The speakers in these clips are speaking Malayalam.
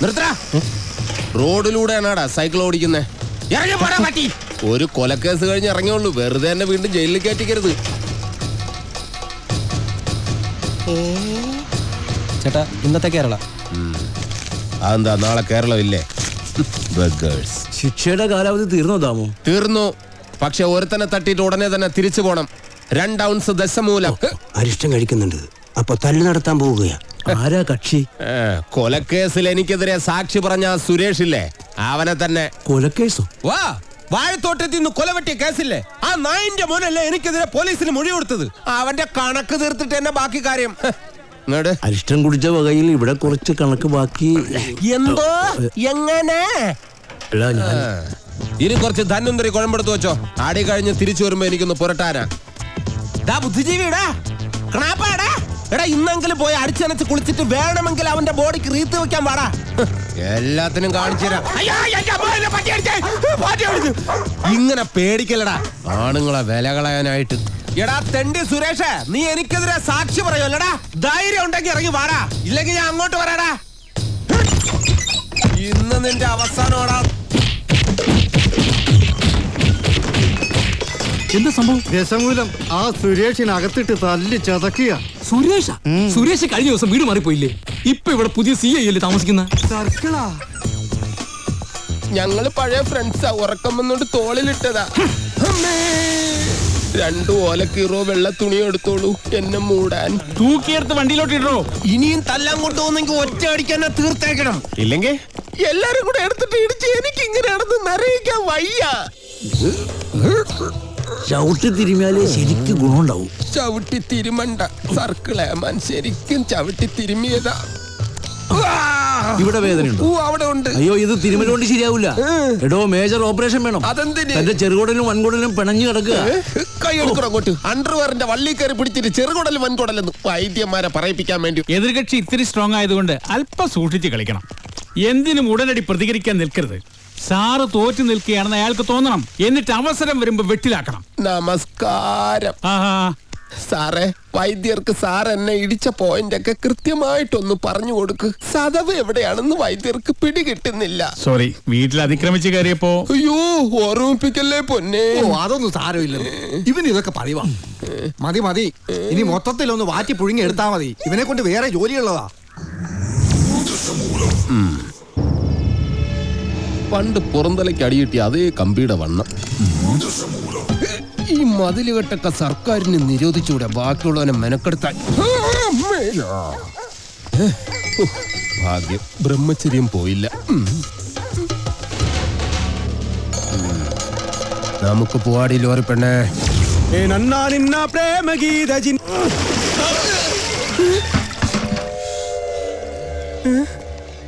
നിർത്തടാ. റോഡിലൂടെയാണാടാ സൈക്കിൾ ഓടിക്കുന്നേ. ഇറങ്ങി പോടാ പറ്റി. ഒരു കൊലക്കേസ് കഴിഞ്ഞ് ഇറങ്ങിയുള്ളൂ, വെറുതെ തന്നെ വീണ്ടും ജയിലിൽ കയറ്റിക്കരുത്. ചേട്ടാ ഇന്നത്തെ കേരള അതെന്താ നാളെ കേരളം ഇല്ലേ? ശിക്ഷയുടെ കാലാവധി തീർന്നോ ദാമു? തീർന്നു. പക്ഷെ ഒരുത്തനെ തട്ടിയിട്ട് ഉടനെ തന്നെ തിരിച്ചു പോണം. 2 ഔൺസ് ദശമൂലം. അരിഷ്ടം കഴിക്കുന്നുണ്ട്. അപ്പൊ തല്ലു നടത്താൻ പോവുകയാ. ആരാ കക്ഷി? കൊലക്കേസിൽ എനിക്കെതിരെ സാക്ഷി പറഞ്ഞ സുരേഷ് ഇല്ലേ, അവനെ തന്നെ. കൊലക്കേസോ? വാ, വാഴത്തോട്ടത്തിൽ നിന്ന് കൊലവെട്ടിയ കേസില്ലേ, ആ നായിന്റെ മോനല്ലേ എനിക്കെതിരെ പോലീസിന് മൊഴി കൊടുത്തത്. അവന്റെ കണക്ക് തീർത്തിട്ട് തന്നെ ബാക്കി കാര്യം. അരിഷ്ടം കുടിച്ച വകയിൽ ഇവിടെ കുറച്ച് കണക്ക് ബാക്കി. എന്തോ എങ്ങനെ? ഇനി കുറച്ച് ധന്വന്തരി കുഴമ്പെടുത്ത് വെച്ചോ. ആടി കഴിഞ്ഞ് തിരിച്ചു വരുമ്പോ എനിക്കൊന്ന് പുരട്ടാനാ. ബുദ്ധിജീവിടാ കണാപ്പാടാ. എടാ ഇന്നെങ്കിലും പോയി അടിച്ചനച്ച് കുളിച്ചിട്ട് വേണമെങ്കിൽ അവന്റെ ബോഡിക്ക് റീത്ത് വെക്കാൻ പാടാ. എല്ലാത്തിനും കാണിച്ചു തരാം. ഇങ്ങനെ പേടിക്കലടാ ആണുങ്ങളെ വില കളയാനായിട്ട്. എടാ തെണ്ടി സുരേഷ്, നീ എനിക്കെതിരെ സാക്ഷി പറയുമല്ലടാ. ധൈര്യം ഉണ്ടെങ്കിൽ ഇറങ്ങി വാടാ, ഇല്ലെങ്കിൽ ഞാൻ അങ്ങോട്ട് വരാടാ. ഇന്ന് നിന്റെ അവസാനമാടാ. എന്താ സംഭവം? ദശമൂലം ആ സുരേഷിനകത്തിട്ട് തല്ലി ചതക്കുക. സുരേഷ് കഴിഞ്ഞ ദിവസം വീട് മാറിപ്പോയില്ലേ? ഇപ്പൊ ഇവിടെ പുതിയ CI അല്ലേ താമസിക്കുന്ന? സർക്കിളാ. ഞങ്ങള് പഴയ ഫ്രണ്ട്സാ. ഉറക്കം വന്നോണ്ട് തോളിലിട്ടതാ. 2 ഓലക്കീറോ വെള്ള തുണി എടുത്തോളൂ എന്നെ മൂടാൻ. തൂക്കിയെടുത്ത് വണ്ടിയിലോട്ട് ഇടോ. ഇനിയും തല്ലാൻ കൊണ്ടുപോകുന്നെങ്കിൽ ഒറ്റ അടിക്കാൻ തീർത്തേക്കണം. ഇല്ലെങ്കിൽ എല്ലാരും കൂടെ എടുത്തിട്ട് ഇടിച്ച് എനിക്ക് ഇങ്ങനെയാണെന്ന് നിറയിക്കാൻ വയ്യ. ചവിട്ടി തിരുമിയാലേ ശരിക്കും ഗുണമുണ്ടാവും. ചവിട്ടി തിരുമണ്ട സർക്കിളേമാൻ, ശരിക്കും ചവിട്ടി തിരുമിയതാ. ഇവിടെ വേദനയുണ്ടോ? അവിടെ ഉണ്ട്. അയ്യോ, ഇത് തിരുമല കൊണ്ട് ശരിയാവൂല. എടോ, മേജർ ഓപ്പറേഷൻ വേണം. അതെന്തിന്? എന്റെ ചെറുകുടലും വൻകുടലും പിണഞ്ഞു കിടക്കുക. കൈ എടുക്കണം അങ്ങോട്ട്. അണ്ടർവെയറിന്റെ വള്ളി കയറി പിടിച്ചിട്ട് ചെറുകുടലും വൻകുടലെന്ന് വൈദ്യന്മാരെ പറയിപ്പിക്കാൻ വേണ്ടി. എതിർകക്ഷി ഇത്തിരി സ്ട്രോങ് ആയതുകൊണ്ട് അല്പം സൂക്ഷിച്ച് കളിക്കണം. എന്തിനും ഉടനടി പ്രതികരിക്കാൻ നിൽക്കരുത്. സാറ് തോറ്റു നിൽക്കുകയാണെന്ന് അയാൾക്ക് തോന്നണം. എന്നിട്ട് അവസരം വരുമ്പോ വെട്ടിലാക്കണം. നമസ്കാരം സാറേ. വൈദ്യർക്ക് സാർ എന്നെ ഇടിച്ച പോയിന്റ് ഒക്കെ കൃത്യമായിട്ടൊന്ന് പറഞ്ഞു കൊടുക്ക്. സദവ് എവിടെയാണെന്ന് വൈദ്യർക്ക് പിടികിട്ടുന്നില്ല. സോറി, വീട്ടിൽ അതിക്രമിച്ച് കയറിയപ്പോ. അയ്യോ, ഓർമ്മിപ്പിക്കല്ലേ പൊന്നെ. അതൊന്നും സാരമില്ല. ഇവന് ഇതൊക്കെ പതിവാ. മതി മതി, ഇനി മൊത്തത്തിലൊന്ന് വാറ്റി പുഴുങ്ങി എടുത്താ മതി. ഇവനെ കൊണ്ട് വേറെ ജോലിയുള്ളതാ. പണ്ട് പുറന്തലയ്ക്ക് അടിയിട്ടി അതേ കമ്പിയുടെ വണ്ണം. ഈ മതിലുകെട്ടൊക്കെ സർക്കാരിന് നിരോധിച്ചൂടെ ബാക്കിയുള്ളവനെ മെനക്കെടുത്താൻ. ഭാഗ്യം, ബ്രഹ്മചര്യം പോയില്ല. നമുക്ക് പോവാടി ലോറി പെണ്ണേ.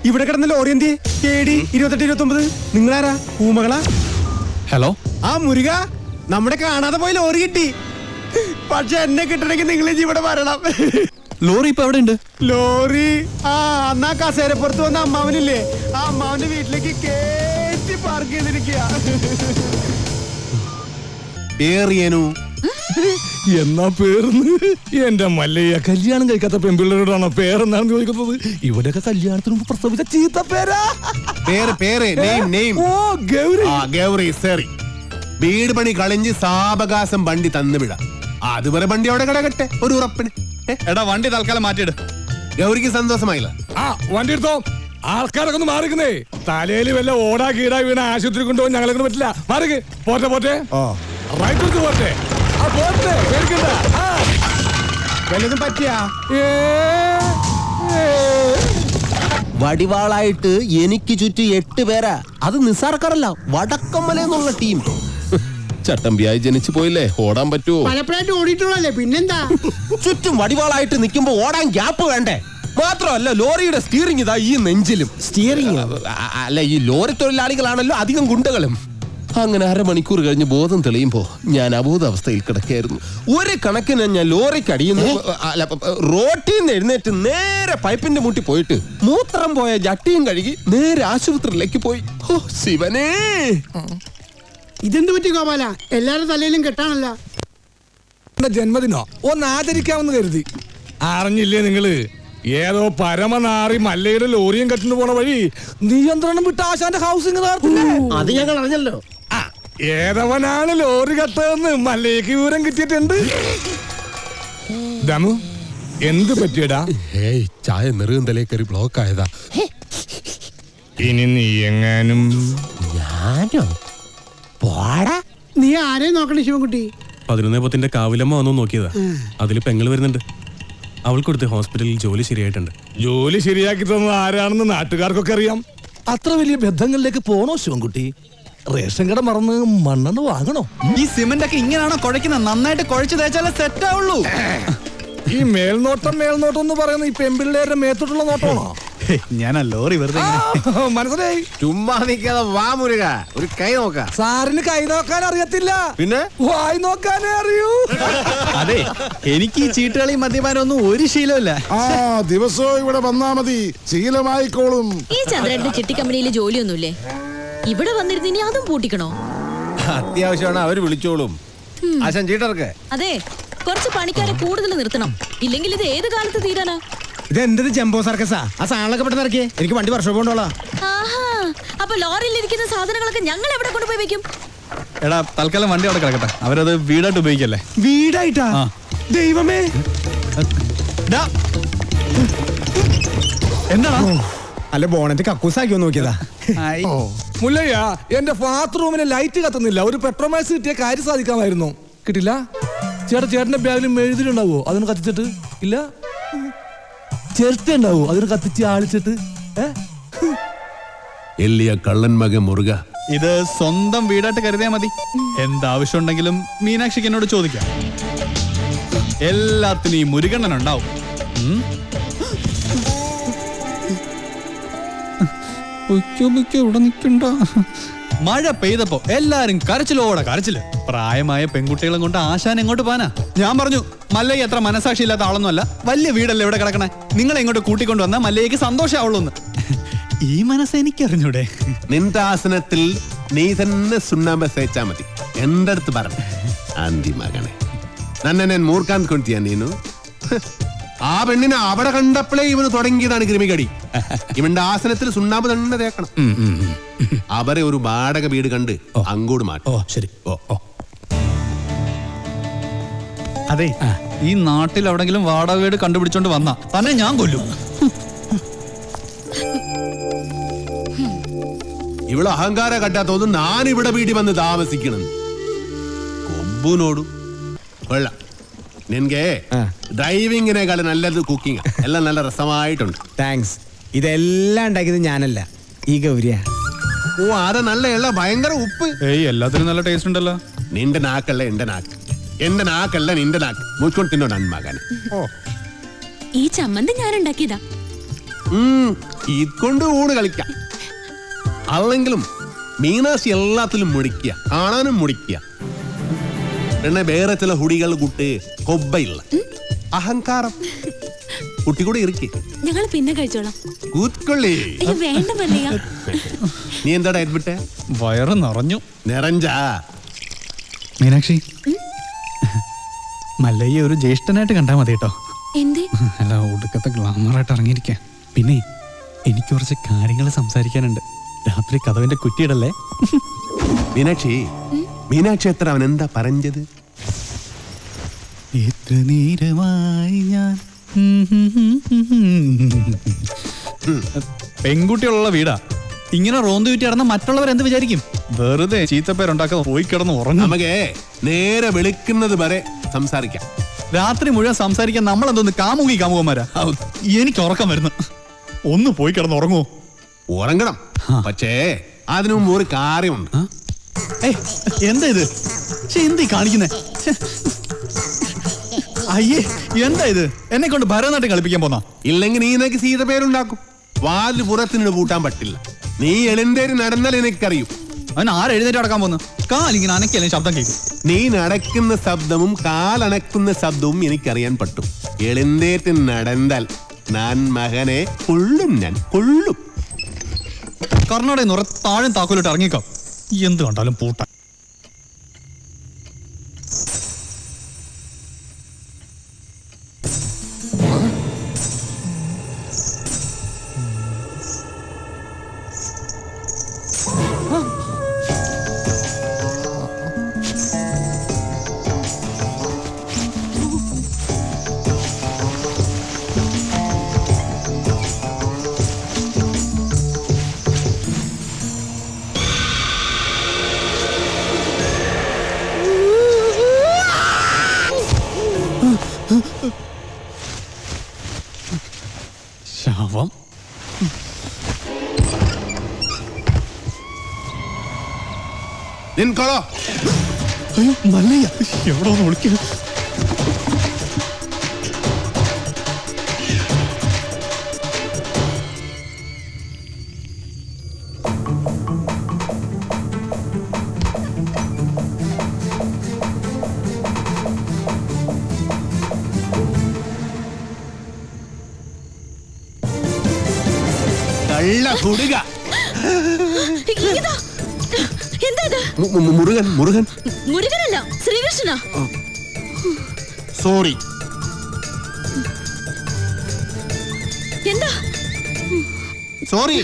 ഇവിടെ കിടന്ന ലോറി എന്തി? KD 2829. നിങ്ങളാരാ? ഊമകളാ? ഹലോ, ആ മുരുക, നമ്മുടെ കാണാതെ പോയി ലോറി കിട്ടി. പക്ഷെ എന്നെ കിട്ടണമെങ്കിൽ നിങ്ങൾ ഇവിടെ വരണം. ലോറി ഇപ്പൊ എവിടെ ഉണ്ട്? ലോറി അന്നാ കസേരപ്പുറത്ത് വന്ന അമ്മാവനില്ലേ, ആ അമ്മാവന്റെ വീട്ടിലേക്ക് കേറ്റി പാർക്ക് ചെയ്തിരിക്കുക. എന്നാ പേർന്ന് എന്റെ മല്ലയ്യ. കല്യാണം കഴിക്കാത്ത പെൺപിള്ളേരോടാണോ പേരെന്നാണ് ചോദിക്കുന്നത്? ഇവിടെയൊക്കെ കല്യാണത്തിന് മുമ്പ് പ്രസവിച്ച ചീത്ത പേരാ. ഗൗരി സേറി വീട് പണി കളിഞ്ഞ് സാവകാശം വണ്ടി തന്നുവിട. അതുവരെ വണ്ടി അവിടെ കിടക്കട്ടെ ഒരു ഉറപ്പിന്. എടാ, വണ്ടി തൽക്കാലം മാറ്റിയിട്. ഗൗരിക്ക് സന്തോഷമായില്ല. വണ്ടി എടുത്തോ. ആൾക്കാരൊക്കെ ഒന്ന് മാറിക്കുന്നേ. തലയിൽ വല്ല ഓടാ കീടാ വീണ ആശുപത്രി കൊണ്ടുപോകാൻ ഞങ്ങളെ കൊണ്ട് പറ്റില്ല. മാറിക്ക്. പോട്ടെ റൈറ്റ് എടുത്ത് പോട്ടെ. വല്ലതും പറ്റിയാ? വടിവാളായിട്ട് എനിക്ക് ചുറ്റും 8 പേരാ. അത് നിസ്സാർക്കാരല്ല, വടക്കമ്മലെന്നുള്ള ടീം. ചട്ടമ്പിയായി ജനിച്ചു പോയില്ലേ, ഓടാൻ പറ്റുമോ? പലപ്പോഴായിട്ട് ഓടിയിട്ടുള്ളല്ലേ, പിന്നെന്താ? ചുറ്റും വടിവാളായിട്ട് നിൽക്കുമ്പോ ഓടാൻ ഗ്യാപ്പ് വേണ്ടേ? മാത്രമല്ല, ലോറിയുടെ സ്റ്റിയറിംഗ് ഇതാ ഈ നെഞ്ചിലും. സ്റ്റിയറിംഗ് അല്ല, ഈ ലോറി തൊഴിലാളികളാണല്ലോ അധികം ഗുണ്ടകളും. അങ്ങനെ അരമണിക്കൂർ കഴിഞ്ഞ് ബോധം തെളിയുമ്പോ ഞാൻ അബോധാവസ്ഥയിൽ കിടക്കായിരുന്നു. ഒരു കണക്കിന് ഞാൻ ലോറിക്കടിയുന്നു. റോട്ടിൽ നിന്ന് എഴുന്നേറ്റ് നേരെ പൈപ്പിന്റെ മുട്ടി പോയിട്ട് മൂത്രം പോയ ജട്ടിയും കഴുകി നേരെ ആശുപത്രിയിലേക്ക് പോയി. ഓ ശിവനേ, ഇതെന്ത് പറ്റി ഗോപാല? എല്ലാരും തലയിലും കെട്ടാണല്ല. എന്റെ ജന്മദിനോ ഒന്ന് ആചരിക്കാമെന്ന് കരുതി. അറിഞ്ഞില്ലേ നിങ്ങള്? ഏതോ പരമനാറി മല്ലയുടെ ലോറിയും കെട്ടിന് പോണ വഴി നിയന്ത്രണം വിട്ട ആശാന്റെ ഹൗസിംഗ് നടത്തില്ലേ? അത് ഞങ്ങൾ അറിഞ്ഞല്ലോ. ഏതവനാണ് ലോറി കട്ടതെന്ന് മല്ലയ്ക്ക് വിവരം കിട്ടിയിട്ടുണ്ട്. ദമു എന്ത് പറ്റിയടാ? ഏയ് ചായ നെറുകന്തലേ കയറി ബ്ലോക്ക് ആയതാ. ഇനി നീ എങ്ങാനും ഞാനോ? പോടാ. നീ ആരെയും നോക്കണേ ശിവൻകുട്ടി? 11 കാവിലമ്മ വന്നു നോക്കിയതാ. അതിൽ പെങ്ങള് വരുന്നുണ്ട്. അവൾക്കൊടുത്ത് ഹോസ്പിറ്റലിൽ ജോലി ശരിയായിട്ടുണ്ട്. ജോലി ശരിയാക്കി തന്നത് ആരാണെന്ന് നാട്ടുകാർക്കൊക്കെ അറിയാം. അത്ര വലിയ ബന്ധങ്ങളിലേക്ക് പോണോ ശിവൻകുട്ടി? റേഷൻ കട മറന്ന് മണ്ണെണ്ണ വാങ്ങണോ? ഈ സിമന്റ് ഒക്കെ ഇങ്ങനെയാണോ കുഴക്കുന്നത്? നന്നായിട്ട് കുഴച്ച് തേച്ചാലേ സെറ്റ് ആവുള്ളൂ. ഈ മേൽനോട്ടം എന്ന് പറയുന്ന ഈ പെമ്പിള്ളേരുടെ മേത്തോട്ടുള്ള നോട്ടമാണോ? ഞാൻ ലോറി വെറുതെ മനസ്സിലായി. ചുമ്മാ നിൽക്കാതെ വാ മുരുക, ഒരു കൈ നോക്ക. സാറിന് കൈ നോക്കാൻ അറിയത്തില്ല, പിന്നെ വായി നോക്കാനേ അറിയൂ. അതെ, എനിക്ക് ഈ ചീട്ടുകളി മദ്യപാനം ഒന്നും ഒരു ശീലമില്ല. ദിവസവും ഇവിടെ വന്നാ മതി, ശീലമായിക്കോളും. ഈ ചന്ദ്രന്റെ ചിട്ടി കമ്പനിയിൽ ജോലിയൊന്നുമില്ലേ? ഇവിടെ വന്നിരുന്ന് ഇനി അതും പൂട്ടിക്കണോ? അത്യാവശ്യമാണ്, അവര് വിളിച്ചോളും. ആശാൻ ചീട്ടർക്ക് അതെ, കുറച്ച് പണിക്കാരെ കൂടുതൽ നിർത്തണം. ഇല്ലെങ്കിൽ ഇത് ഏത് കാലത്ത് തീരാനാ? ഇതെന്തത് ജംബോ സർക്കസാ? ആ സാധനങ്ങളൊക്കെ പെട്ടെന്ന് ഇറക്കിയേ, എനിക്ക് വണ്ടി വർഷോപ്പ് കൊണ്ടോളാം. ആഹാ, അപ്പൊ ലോറിയിൽ ഇരിക്കുന്ന സാധനങ്ങളൊക്കെ ഞങ്ങൾ എവിടെ കൊണ്ടുപോയി വെക്കും? എടാ, തൽക്കാലം വണ്ടി അവിടെ കിടക്കട്ടെ. അവരത് വീടായിട്ട് ഉപയോഗിക്കല്ലേ. വീടായിട്ടാ? ദൈവമേ, എന്താണോ? അല്ല ബോണറ്റ് കക്കൂസാക്കി നോക്കിയതാ. മുല്ലയ്യ, എന്റെ ബാത്റൂമിന് ലൈറ്റ് കത്തുന്നില്ല. ഒരു പെട്രോമാക്സ് കിട്ടിയ കാര്യം സാധിക്കാമായിരുന്നു. കിട്ടില്ല. ചേട്ടന്റെ ബാഗിൽ മെഴുതിലുണ്ടാവോ? അതിന് കത്തിച്ചിട്ട് ഇല്ല. ചിരട്ട ഉണ്ടാവോ? അതിന് കത്തിച്ച് ആളിച്ചിട്ട്. എല്ലിയ കള്ളൻ മകൻ മുറുക. ഇത് സ്വന്തം വീടായിട്ട് കരുതിയാ മതി. എന്താവശ്യം ഉണ്ടെങ്കിലും മീനാക്ഷിക്ക് എന്നോട് ചോദിക്കാം. എല്ലാത്തിനും ഈ മുരുകണ്ണൻ ഉണ്ടാവും. ഇവിടെ നിൽക്കണ്ട. മഴ പെയ്തപ്പോ എല്ലാരും കരച്ചിലോടെ കരച്ചില്. പ്രായമായ പെൺകുട്ടികളും കൊണ്ട് ആശാൻ എങ്ങോട്ട് പോനാ? ഞാൻ പറഞ്ഞു, മല്ലയ്യ അത്ര മനസാക്ഷി ഇല്ലാത്ത ആളൊന്നുമല്ല. വലിയ വീടല്ലേ ഇവിടെ കിടക്കണേ. നിങ്ങളെ ഇങ്ങോട്ട് കൂട്ടിക്കൊണ്ടു വന്നാൽ മല്ലയ്യക്ക് സന്തോഷമാവുള്ളൂന്ന്. ഈ മനസ്സ് എനിക്കറിഞ്ഞൂടെ? നിന്റെ ആസനത്തിൽ നീ തന്നെ സുണ്ണാമ്പ തേച്ചാ മതി. എന്റെ അടുത്ത് പറഞ്ഞു ആന്തി മകനെ, നന്നെ ഞാൻ മൂർക്കാൻ കൊണ്ടിയാ നീനു. ആ പെണ്ണിനെ അവിടെ കണ്ടപ്പോഴേ ഇവന് തുടങ്ങിയതാണ് ക്രിമികടി. ഇവന്റെ ആസനത്തിൽ സുണ്ണാമ്പ് തന്നെ തേക്കണം. അവരെ ഒരു വാടക വീട് കണ്ട് അങ്ങോട്ട് മാറ്റും. ശരി. അതെ, ഈ നാട്ടിൽ എവിടെങ്കിലും വാടക വീട് കണ്ടുപിടിച്ചോണ്ട് വന്നാ തന്നെ ഞാൻ കൊല്ലും. ഇവിടെ അഹങ്കാര കട്ടാത്തോന്നും ഞാൻ ഇവിടെ വീട്ടിൽ വന്ന് താമസിക്കണം. കൊമ്പുനോടും കൊള്ളാം. നിനക്ക് ഡ്രൈവിങ്ങിനേക്കാൾ നല്ലത് കുക്കിംഗ്. എല്ലാം നല്ല രസമായിട്ടുണ്ട്. താങ്ക്സ്. ഇതെല്ലാം ഉണ്ടാക്കിയത് ഞാനല്ല, ഈ ഗൗരിയാ. ഓ, അത് നല്ല എള്ള ഭയങ്കര ഉപ്പ്. ഏയ്, എല്ലാത്തിനും നല്ല ടേസ്റ്റ് ഉണ്ടല്ലോ. നിന്റെ നാക്കല്ല എന്റെ നാക്ക്, എന്റെ നാക്കല്ല നിന്റെ നാക്ക്. മുച്ചുകൊണ്ട് തിന്നോ നന്മകനെ. ഈ ചമ്മന്തി ഞാൻ ഉണ്ടാക്കിയതാ. ഇതുകൊണ്ട് ഊണ് കളിക്കാം. അല്ലെങ്കിലും മീനാശി എല്ലാത്തിലും മുടിക്കുക, കാണാനും മുടിക്കുക. പിന്നെ വേറെ ചില ഹുടികൾ കൂട്ട് കൊബ്ബയില്ല അഹങ്കാരം കുട്ടി കൂടെ ഇരിക്കേ. ഞങ്ങൾ പിന്നെ കഴിച്ചോളാം. കൂത്തൊള്ളി. വേണ്ട മല്ലയ്യ. നീ എന്താടാ എഡ്മിട്ടെ? വയറ് നിറഞ്ഞു. നിറഞ്ചാ? മീനാക്ഷി, മല്ലയ്യ ഒരു ജ്യേഷ്ഠനായിട്ട് കണ്ടാ മതി കേട്ടോ. എന്തേ? അല്ല, ഒടുക്കത്തെ ഗ്ലാമറായിട്ട് ഇറങ്ങിയിരിക്കാൻ. പിന്നെ എനിക്ക് കുറച്ച് കാര്യങ്ങൾ സംസാരിക്കാനുണ്ട്. രാത്രി കഥവിന്റെ കുറ്റിയിടല്ലേ? മീനാക്ഷി, മീനാക്ഷി എത്ര അവൻ എന്താ പറഞ്ഞത്? എത്ര നേരമായി ഞാൻ പെൺകുട്ടികളുള്ള വീടാ. ഇങ്ങനെ റോന്തു ചുറ്റി കിടന്ന മറ്റുള്ളവർ എന്ത് വിചാരിക്കും? വെറുതെ ചീത്തപ്പേരുണ്ടാക്കാതെ പോയി കിടന്ന് ഉറങ്ങും. നമുക്ക് നേരെ വെളുക്കുന്നത് വരെ സംസാരിക്കാം. രാത്രി മുഴുവൻ സംസാരിക്കാൻ നമ്മൾ എന്തോന്ന് കാമുകന്മാരാ? എനിക്ക് ഉറക്കം വരുന്നു. ഒന്ന് പോയി കിടന്ന് ഉറങ്ങുമോ? ഉറങ്ങണം, പക്ഷേ അതിനു മുമ്പ് ഒരു കാര്യമുണ്ട്. എന്താ ഇത്? എന്തീ കാണിക്കുന്നേ? അയ്യേ, എന്താ ഇത്? എന്നെ കൊണ്ട് ഭരതനാട്യം കളിപ്പിക്കാൻ പോന്നാ? ഇല്ലെങ്കിൽ നീ നിനക്ക് സീത പേരുണ്ടാക്കും. വാല് പുറത്തിന് പൂട്ടാൻ പറ്റില്ല. നീ എളിന്തേരി നടന്നാൽ എനിക്കറിയും. അവൻ ആരെഴുന്നേറ്റ് നടക്കാൻ പോന്നു? കാലിങ്ങനെ അനക്കല്ലേ ശബ്ദം കേൾക്കും. നീ നടക്കുന്ന ശബ്ദവും കാലണക്കുന്ന ശബ്ദവും എനിക്കറിയാൻ പറ്റും. എളിന്തേറ്റ് നടന്നാൽ ഞാൻ മകനെ കൊള്ളും, ഞാൻ കൊള്ളും. കർണാടക നിറ താഴെ താക്കോലിട്ട് ഇറങ്ങിക്കോ. എന്ത് കണ്ടാലും പൂട്ട. ശവം. നിൻകൊളോ അയ്യോ മല്ലയ്യ, എവിടെ ഒന്ന് വിളിക്കുക. കള്ള കുടുക. ഇതാ. എന്താ ഇത്? മുരുകൻ മുരുകൻ മുരുകനല്ല, ശ്രീകൃഷ്ണനാ. സോറി. എന്താ? സോറി.